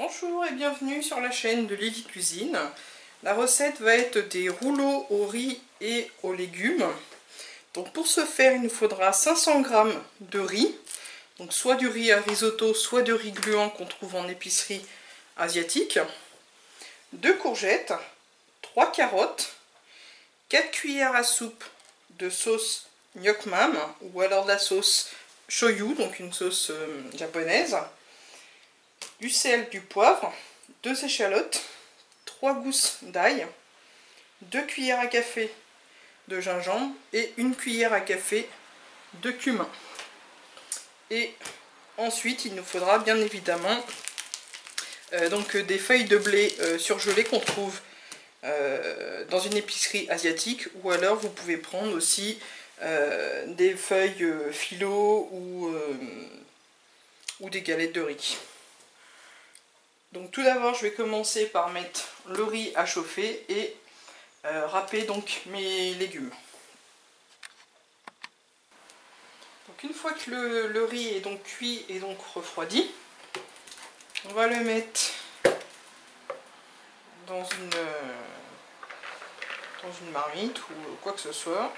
Bonjour et bienvenue sur la chaîne de Lily Cuisine. La recette va être des rouleaux au riz et aux légumes. Donc pour ce faire, il nous faudra 500 g de riz. Donc soit du riz à risotto, soit du riz gluant qu'on trouve en épicerie asiatique. 2 courgettes, 3 carottes, 4 cuillères à soupe de sauce nyokmam ou alors de la sauce shoyu, donc une sauce japonaise. Du sel, du poivre, 2 échalotes, 3 gousses d'ail, 2 cuillères à café de gingembre et 1 cuillère à café de cumin. Et ensuite, il nous faudra bien évidemment donc des feuilles de blé surgelées qu'on trouve dans une épicerie asiatique, ou alors vous pouvez prendre aussi des feuilles phyllo ou des galettes de riz. Donc tout d'abord, je vais commencer par mettre le riz à chauffer et râper donc mes légumes. Donc une fois que le riz est donc cuit et donc refroidi, on va le mettre dans une marmite ou quoi que ce soit.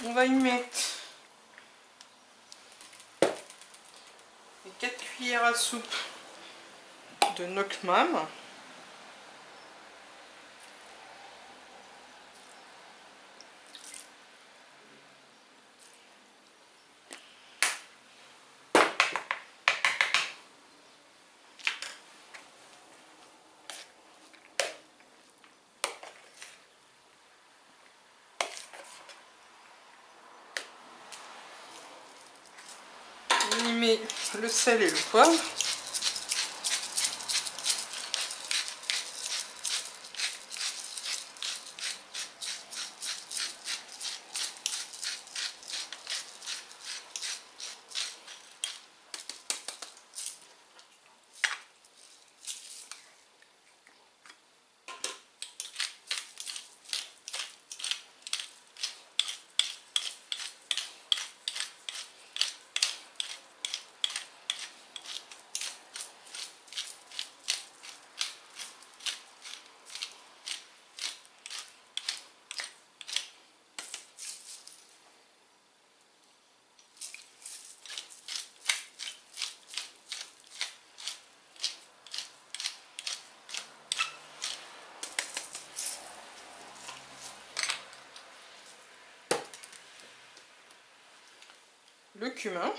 On va y mettre les 4 cuillères à soupe de nyokmam. On y met le sel et le poivre. Le cumin,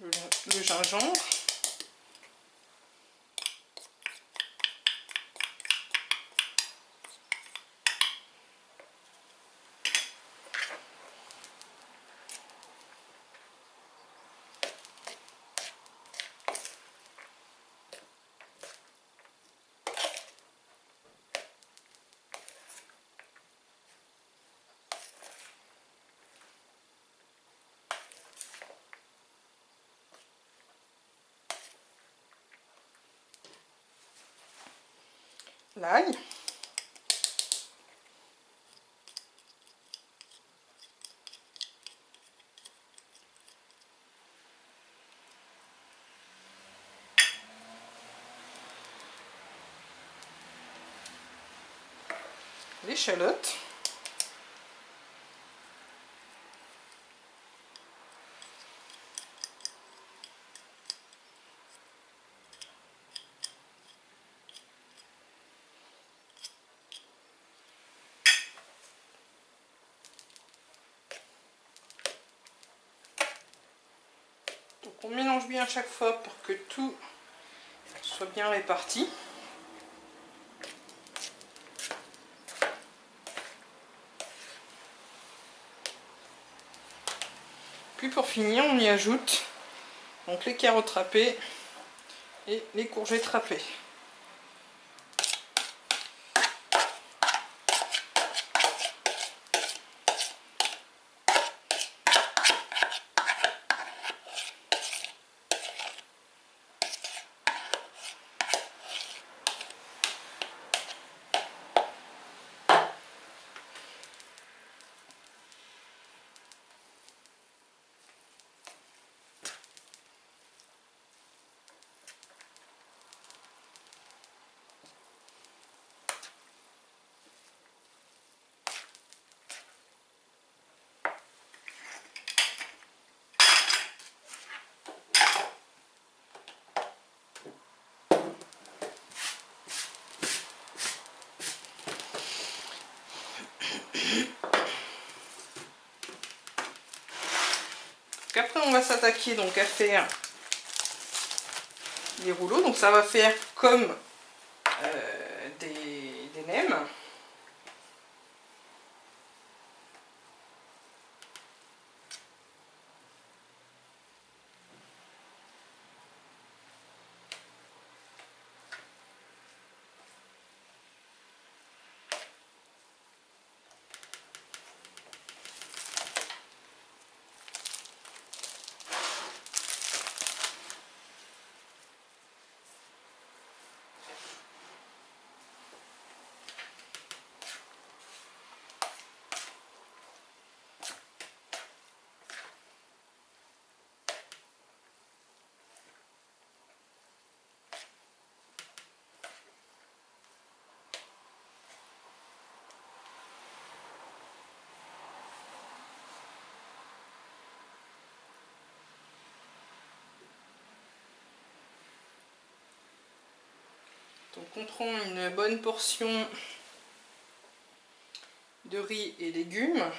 le gingembre, l'ail, l'échalote, On mélange bien à chaque fois pour que tout soit bien réparti. Puis pour finir, on y ajoute donc les carottes râpées et les courgettes râpées. Après on va s'attaquer donc à faire les rouleaux, donc ça va faire comme des nems. Donc on prend une bonne portion de riz et légumes.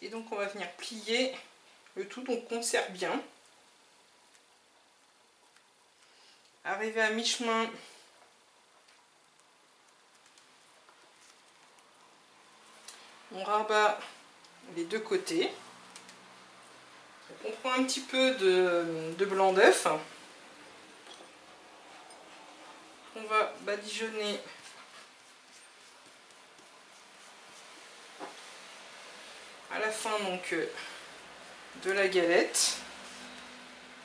Et donc on va venir plier le tout, donc on serre bien. Arrivé à mi-chemin, on rabat les deux côtés. Donc on prend un petit peu de blanc d'œuf. On va badigeonner à la fin donc de la galette.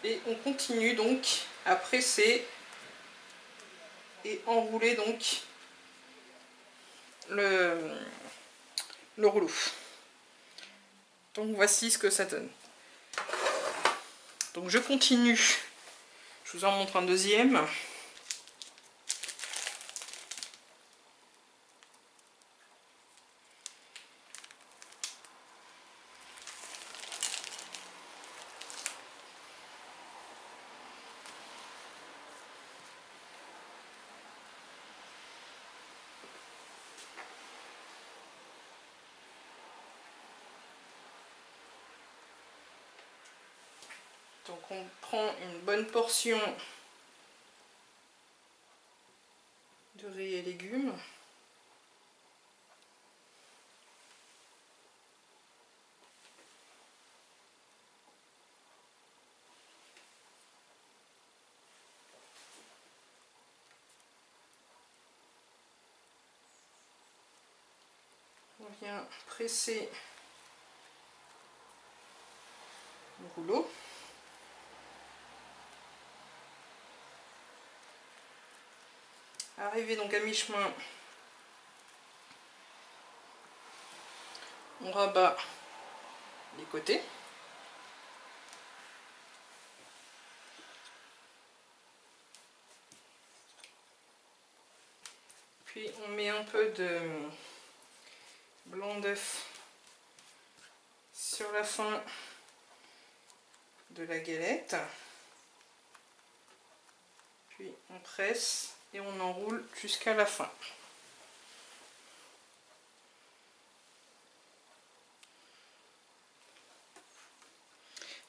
Et on continue donc à presser et enrouler donc le rouleau. Donc voici ce que ça donne. Donc je continue, je vous en montre un deuxième. Donc on prend une bonne portion de riz et légumes. On vient presser le rouleau. Arrivé donc à mi-chemin, on rabat les côtés. Puis on met un peu de blanc d'œuf sur la fin de la galette. Puis on presse et on enroule jusqu'à la fin.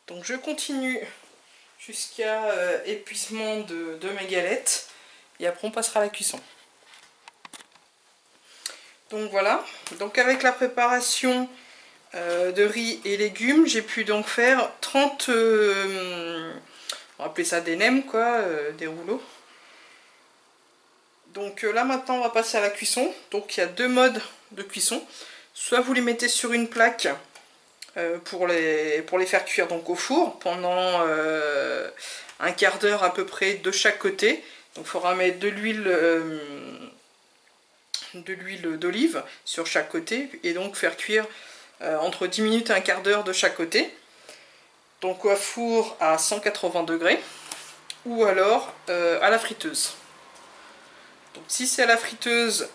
Donc je continue jusqu'à épuisement de mes galettes et après on passera à la cuisson. Donc voilà, donc avec la préparation de riz et légumes, j'ai pu donc faire 30, on va appeler ça des nems quoi, des rouleaux. Donc là maintenant on va passer à la cuisson. Donc il y a deux modes de cuisson. Soit vous les mettez sur une plaque pour les faire cuire donc au four pendant un quart d'heure à peu près de chaque côté. Donc il faudra mettre de l'huile d'olive sur chaque côté et donc faire cuire entre 10 minutes et un quart d'heure de chaque côté. Donc au four à 180 degrés ou alors à la friteuse. Donc si c'est à la friteuse,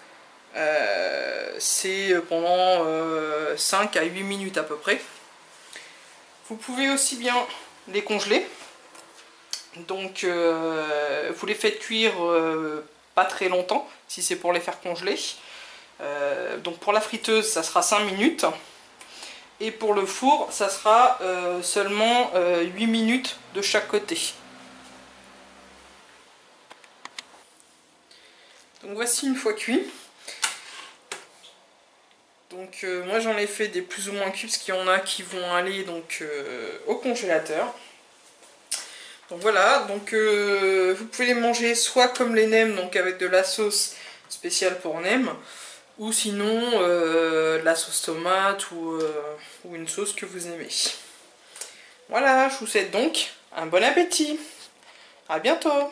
c'est pendant 5 à 8 minutes à peu près. Vous pouvez aussi bien les congeler. Donc vous les faites cuire pas très longtemps si c'est pour les faire congeler. Donc pour la friteuse ça sera 5 minutes. Et pour le four ça sera seulement 8 minutes de chaque côté. Donc voici une fois cuit. Donc moi j'en ai fait des plus ou moins cuits parce qu'il y en a qui vont aller donc au congélateur. Donc voilà, donc vous pouvez les manger soit comme les nems, donc avec de la sauce spéciale pour nems, ou sinon la sauce tomate ou une sauce que vous aimez. Voilà, je vous souhaite donc un bon appétit. À bientôt.